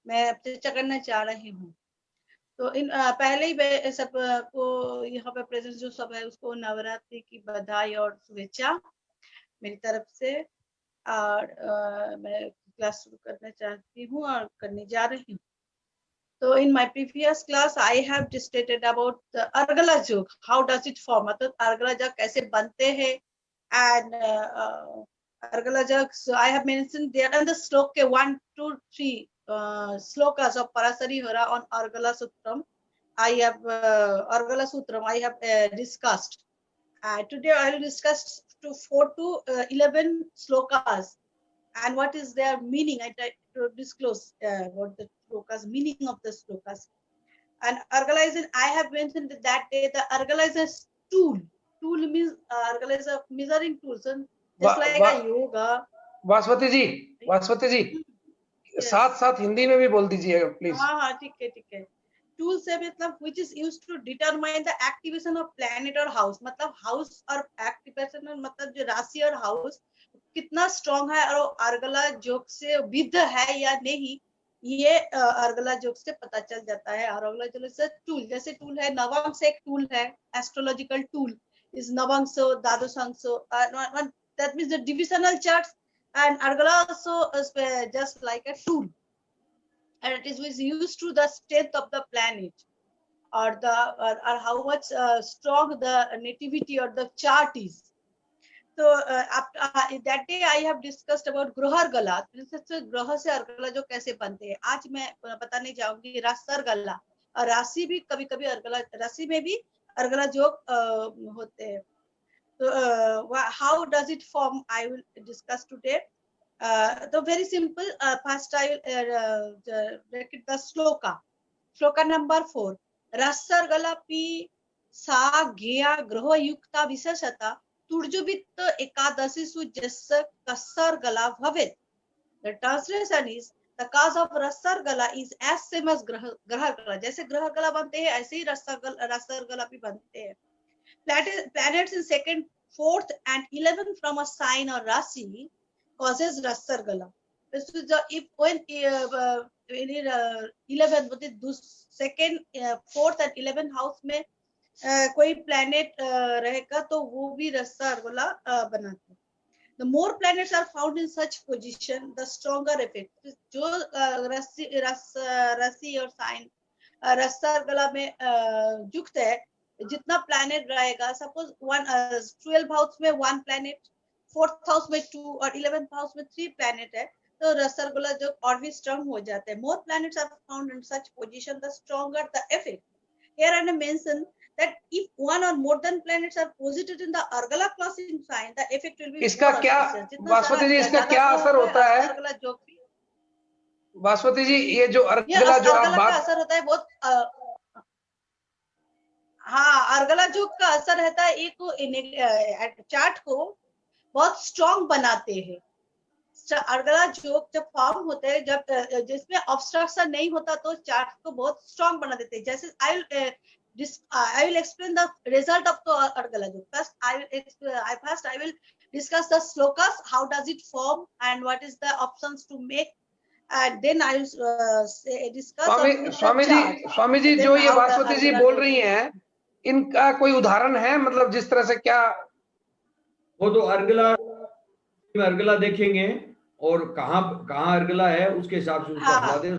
मैं चर्चा करना चाह रही हूँ। तो इन पहले ही सब को यहाँ पे प्रेजेंट जो सब है उसको नवरात्रि की बधाई और शुभेच्छा मेरी तरफ से। और मैं क्लास शुरू करना चाहती हूँ और करने जा रही हूँ। So in my previous class, I have stated about the argala joke. How does it form? मतलब argala joke कैसे बनते हैं? And argala joke. So I have mentioned there and the sloka 1, 2, 3 slokas of Parasari Hara on Argala Sutram. I have Argala Sutram. I have discussed. Today I will discuss to 4 to 11 slokas and what is their meaning. I try to disclose what the slokas meaning of the slokas. And argala is I have mentioned that day the argala is a tool. Tool means argala is a measuring tool. So just like a yoga. वासवती ji Yes. साथ साथ हिंदी में भी बोल दीजिए please. हाँ ठीक है। Tool से मतलब which is used to determine the activation of planet or house. मतलब हाउस और एक्टिवेशन मतलब जो राशि और हाउस कितना स्ट्रॉन्ग है और अर्गला जोक से विध है या नहीं, ये अर्गला जोक से पता चल जाता है। अर्गला जोक से टूल, जैसे टूल है नवांश, एक टूल है एस्ट्रोलॉजिकल टूल इज नवांशो द्वादशांशो, that means the divisional charts, and argala also is just like a tool, and it is used to the strength of the planet or the or how much strong the nativity or the chart is. So that day I have discussed about ग्रहर गला, ग्रह से अर्गला जो कैसे बनते हैं। आज मैं बताने जाऊंगी राशि गला, और राशि भी कभी कभी अर्गला, राशि में भी अर्गला जो होते हैं। तो how does it form I will discuss today. So very simple. First I will break it the sloka. Sloka number 4. Rassar gala pi sa gya graha yukta visashata turjuvitt ekadasi su jassa kassar gala bhavet. The translation is the cause of rassar gala is as same as grah gala. जैसे ग्रह गला बनते हैं ऐसे ही rassar gala भी बनते हैं। Planets in second, fourth and 11th from a sign or rasi causes rassar gala. This is the if when 11th second, fourth and 11th house में कोई planet रहेगा तो वो भी rassar gala बनाते हैं। The more planets are found in such position, the stronger effect. जो राशि और साइन rassar gala में युक्त है, जितना प्लैनेट रहेगा, सपोज 12 हाउस में 1 प्लैनेट, 4th हाउस में 2 और 11th हाउस में 3 प्लैनेट है, तो रसरगुल्ला जो और भी स्ट्रांग हो जाते हैं। More planets are found in such position the stronger the effect. Here I mention that if one or more than planets are posited in the argala crossing sign, the effect will be इसका क्या वासवती जी इसका क्या असर होता है? वासवती जी ये जो अर्गला जो आप बात असर होता है बहुत हाँ, अर्गला जोक का असर रहता है एक चार्ट को बहुत स्ट्रॉन्ग बनाते हैं। अर्गला जोक जब फॉर्म होते हैं, जब जिसमें ऑब्स्ट्रक्शन नहीं होता तो चार्ट को बहुत स्ट्रॉन्ग बना देते हैं। जैसे I will explain the result of the argala joke. First I will discuss the slokas, how does it form and what is the options to make, and then I will discuss Swami ji जो ये वासवती जी बोल रही हैं, इनका कोई उदाहरण है? मतलब जिस तरह से क्या वो तो अर्गला देखेंगे और कहाँ अर्गला है उसके हिसाब से उसका फलादेश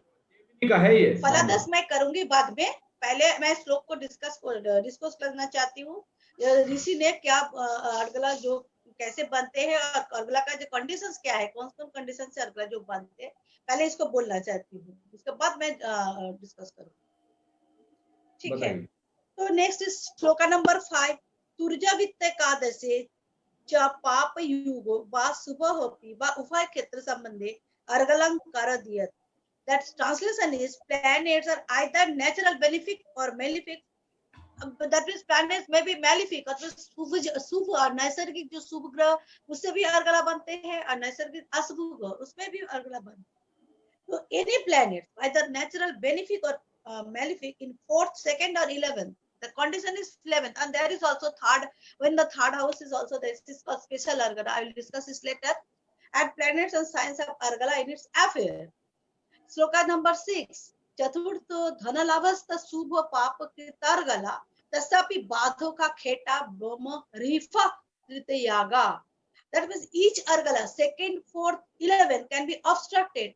का है। ये फलादेश मैं करूंगी बाद में, पहले मैं श्लोक को डिस्कस करना चाहती हूँ। ऋषि ने क्या अर्गला जो कैसे बनते हैं और अर्गला का जो कंडीशंस क्या है, कौन कौन कंडीशन से अर्गला जो बनते हैं, पहले इसको बोलना चाहती हूँ, उसके बाद मैं डिस्कस करूंगी। ठीक है, तो नेक्स्ट इज श्लोका नंबर 5। तुर्जा वित्त एकादशे च पाप युगो वा शुभहोपि वा उभय क्षेत्र संबंधे अर्गलंकार दियत। That translation is planets are either natural benefic or malefic. That means planets may be malefic, और शुभ और नैसर्गिक जो शुभ ग्रह उससे भी अर्गला बनते हैं और नैसर्गिक अशुभ ग्रह उसमें भी अर्गला बनते हैं। तो any planet either natural benefic or malefic in 4th, 2nd or 11th, the condition is 11th, and there is also third, when the third house is also there, this is called special argala. I will discuss this later. And planets and signs of argala in its affair. Sloka number 6. Chaturtho dhanalabhasta subha papa kritargala tasapi badho ka kheta brahma rifa tritayaga. That means each argala, second, fourth, 11 can be obstructed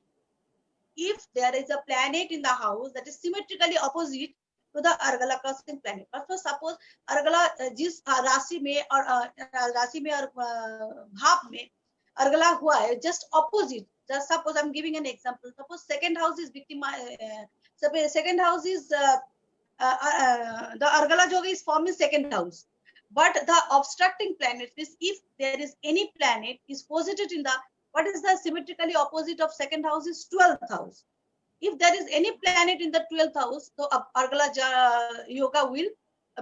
if there is a planet in the house that is symmetrically opposite to the argala crossing planet. But suppose argala जिस राशि में और भाव में argala हुआ है just opposite. Just suppose I'm giving an example. Suppose second house is second house is the argala yoga is formed in second house. But the obstructing planet is if there is any planet is posited in the, what is the symmetrically opposite of second house is 12th house. If there is any planet in the 12th house, so argala yoga will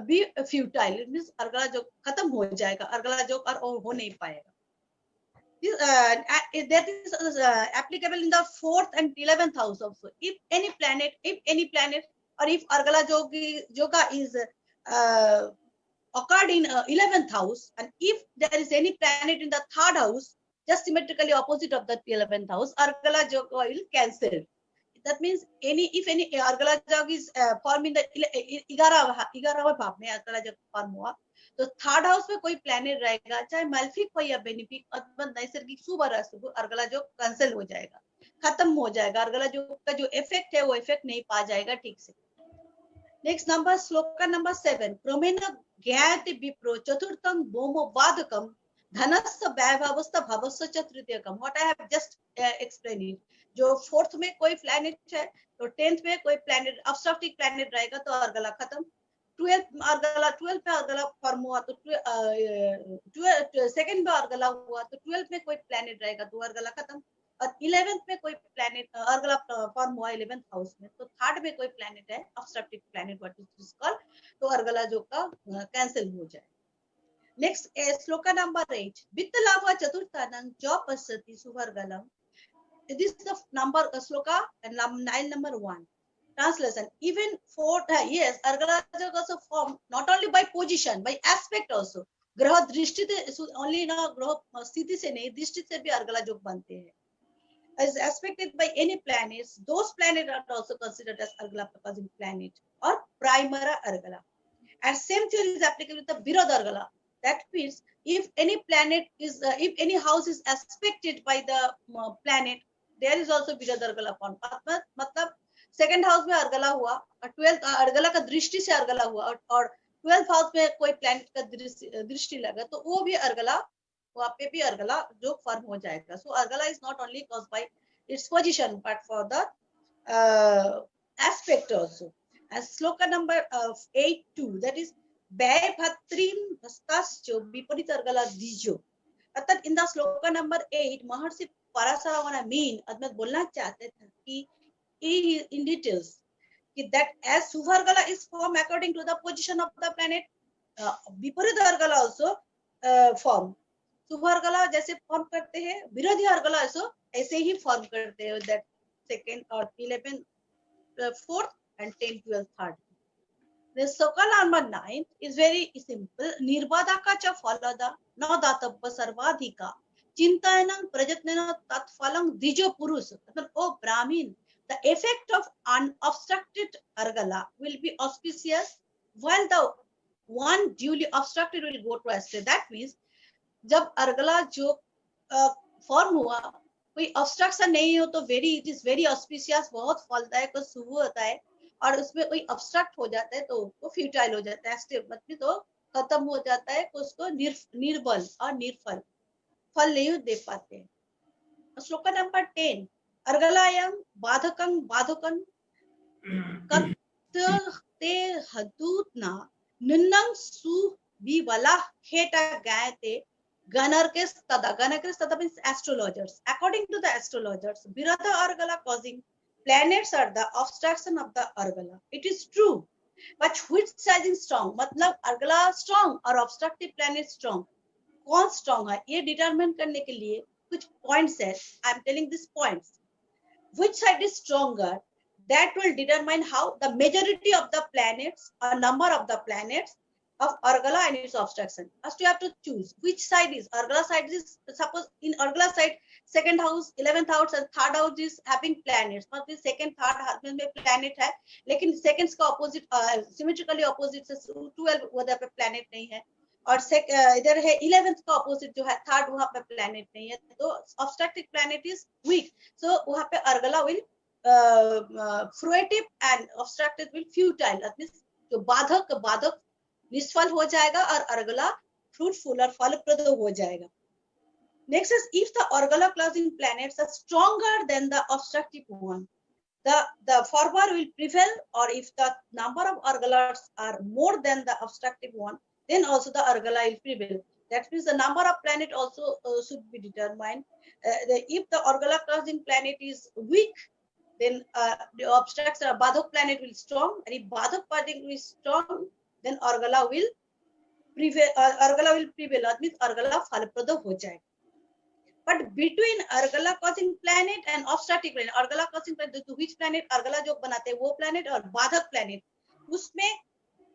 be futile. It means argala yoga khatam ho jayega, argala yoga ho nahi payega. That is applicable in the 4th and 11th house also. If any planet or if argala yoga is occurred in 11th house, and if there is any planet in the 3rd house just symmetrically opposite of the 11th house, argala yoga will cancel. That means if any argala yoga is formed in the 11वां भाव में argala yoga form हुआ, तो 3rd house में कोई planet रहेगा, चाहे maléfic हो या benefic अथवा नैसर्गिक शुभ और अशुभ, argala yoga cancel हो जाएगा, खत्म हो जाएगा. argala yoga का जो effect है वो effect नहीं पा जाएगा ठीक से. Next number, sloka number 7. Promena gyayate vipro chaturtham bomo vadakam dhanasya vaibhavastha bhavasya chatrithayakam. What I have just explained it. जो 4th में कोई planet है तो 10th में कोई planet obstructing planet रहेगा तो argala खत्म. 12th पे argala form हुआ तो 2nd में argala हुआ तो 12th में कोई planet रहेगा तो argala खत्म. और 11th में कोई planet argala form हुआ 11th house में तो 3rd में कोई planet है obstructing planet what is called तो argala yoga cancel हो जाए. Next sloka number 8. Vittalava chaturthanam jopasati suvargalam. This is the number sloka and 9 number 1. Translation. Even for yes, argala yoga also form not only by position, by aspect also. ग्रह दृष्टि से only ना ग्रह स्थिति से नहीं, दृष्टि से भी argala yoga बनते हैं. As aspected by any planets, those planets are also considered as argala causing planet or primera argala. And same theory is applicable with the Virod argala. That means if any planet is, if any house is aspected by the planet, there is also Virod argala formed. मतलब second house में argala हुआ और 12th argala का दृष्टि से argala हुआ और 12th house में कोई planet का दृष्टि लगा तो वो भी argala वहाँ पे भी argala जो form हो जाएगा. So argala is not only caused by its position but for the aspect also. As sloka number 8-2, that is Bay Bhatrin Vastascho Biparit argala dijo. अर्थात in the sloka number 8 महर्षि पराशर वाला mean अदमें बोलना चाहते थे कि in details that as Subha argala is formed according to the position of the planet, Viparita argala also form. Subha argala जैसे form करते हैं, विरोधी argala also ऐसे ही form करते हैं that second or 11 4th and 10 12 3rd. The sloka number 9 is very simple. Nirbadaka cha phalada na databba sarvadhika chintayanam prajatnena tat phalang dijo purus. O Brahmin, the effect of unobstructed argala will be auspicious while the one duly obstructed will go to astray. That means जब argala जो form हुआ कोई obstruction नहीं हो तो it is very auspicious, बहुत फलदायक और शुभ होता है. और उसमें कोई obstruct हो जाता है तो वो futile हो जाता है, मतलब तो खत्म हो जाता है, उसको निर्बल और निर्फल फल नहीं दे पाते हैं. श्लोका नंबर 10. अर्गलायं बाधकं कत्ते हदूतना निन्नं सु विवला हेटा गायते Ganarkes tada means astrologers. According to the astrologers, Virada argala causing planets are the obstruction of the argala. It is true, but which side is strong? मतलब argala strong or obstructive planet strong? कौन strong है? ये determine करने के लिए कुछ points है. I am telling these points. Which side is stronger? That will determine how the majority of the planets or number of the planets of Argala and its obstruction. First, you have to choose which side is Argala side. Is suppose in Argala side, second house, 11th house and third house is having planets. But the second, third house में planet है, लेकिन seconds का opposite symmetrically opposite से 12 उधर पे planet नहीं है, और इधर है 11th का opposite जो है third, वहाँ पे planet नहीं है, तो obstructive planet is weak. So वहाँ पे Argala will fruitive and obstructive will futile. That means जो बाधक निष्फल हो जाएगा और अर्गला फ्रूटफुल और फलप्रद हो जाएगा. Next is if the Argala closing planets are stronger than the obstructive one, the former will prevail, or if the number of Argalas are more than the obstructive one, then also the Argala will prevail. That means the number of planet also should be determined. If the Argala closing planet is weak, then the obstruction Badhak planet will strong, and if Badhak planet is strong, then Argala will prevail. That means Argala फलप्रद हो जाएगा. But between Argala causing planet and obstructive planet, Argala causing planet, तो which planet Argala जो बनाते हैं वो planet और बाधक planet, उसमें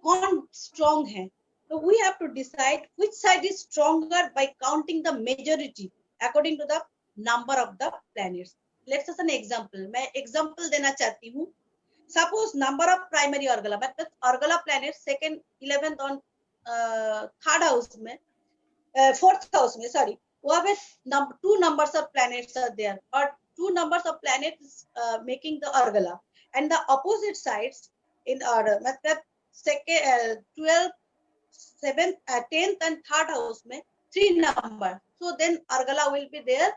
कौन strong है? So we have to decide which side is stronger by counting the majority according to the number of the planets. Let's take an example. मैं example देना चाहती हूँ. Suppose number of primary Argala, but Argala planet second, 11th on third house में, fourth house में, sorry, वहाँ पे two numbers of planets are there, or two numbers of planets making the Argala, and the opposite sides in order, मतलब second, 12th, 7th, 10th and third house में three number. So then Argala will be there.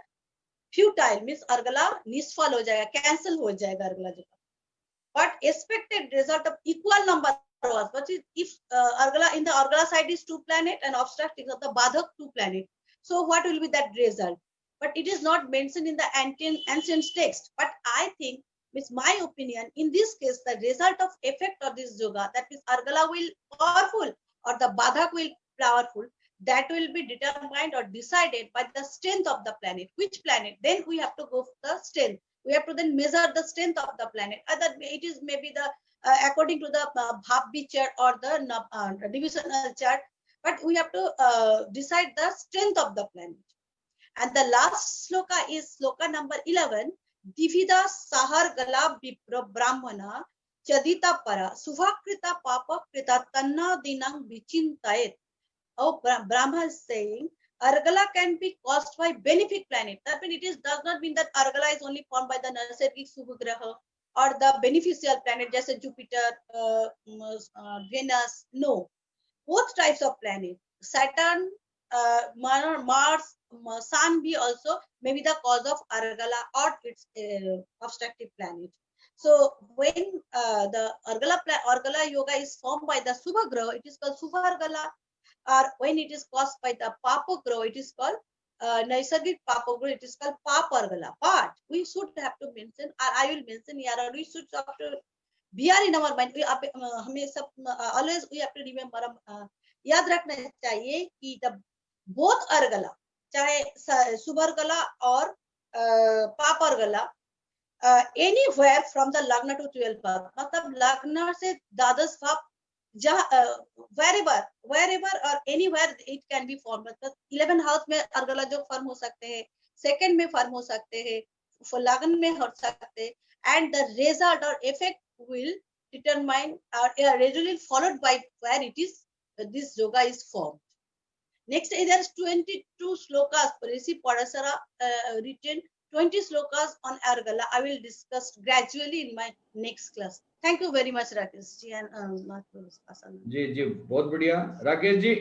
Futile means Argala निष्फल हो जाएगा, cancel हो जाएगा Argala जो. But expected result of equal number was, but if Argala in the Argala side is two planet and obstructing of the Badhak two planet, so what will be that result? But it is not mentioned in the ancient text. But I think, with my opinion, in this case, the result of effect of this yoga, that is Argala will powerful or the Badhak will powerful, that will be determined or decided by the strength of the planet. Which planet? Then we have to go for the strength. We have to then measure the strength of the planet. Either it is maybe the according to the Bhavbi chart or the divisional chart, but we have to decide the strength of the planet. And the last sloka is sloka number 11. Divida sahar gala vipra brahmana chadita para suvakrita papa krita tanna dinang vichintayet. Oh, Brahma is saying Argala can be caused by benefic planet. That means does not mean that Argala is only formed by the Narsargik Subhagraha or the beneficial planet, just as Jupiter, Venus. No, both types of planet, Saturn, Mars, Sun be also maybe the cause of Argala or its obstructive planet. So when the Argala yoga is formed by the Subhagraha, it is called Subhargala. Or when it is caused by the Papa Grow, it is called Naisargik Papa Grow, it is called Papargala. But we should have to mention, or I will mention here, or we should have to bear in our mind. Always we have to remember, याद रखना चाहिए कि the both Argala, चाहे Subhargala or Papargala, anywhere from the Lagna to 12th भाव, मतलब Lagna से द्वादश भाव wherever or anywhere it can be formed. मतलब 11 house में अर्गला जो फॉर्म हो सकते हैं, second में फॉर्म हो सकते हैं, लगन में हो सकते हैं, and the result or effect will determine or regularly followed by where it is this yoga is formed. Next, there is 22 slokas Rishi Parasara written 20 slokas on Argala. I will discuss gradually in my next class. Thank you very much, Rakesh ji and जी बहुत बढ़िया राकेश जी.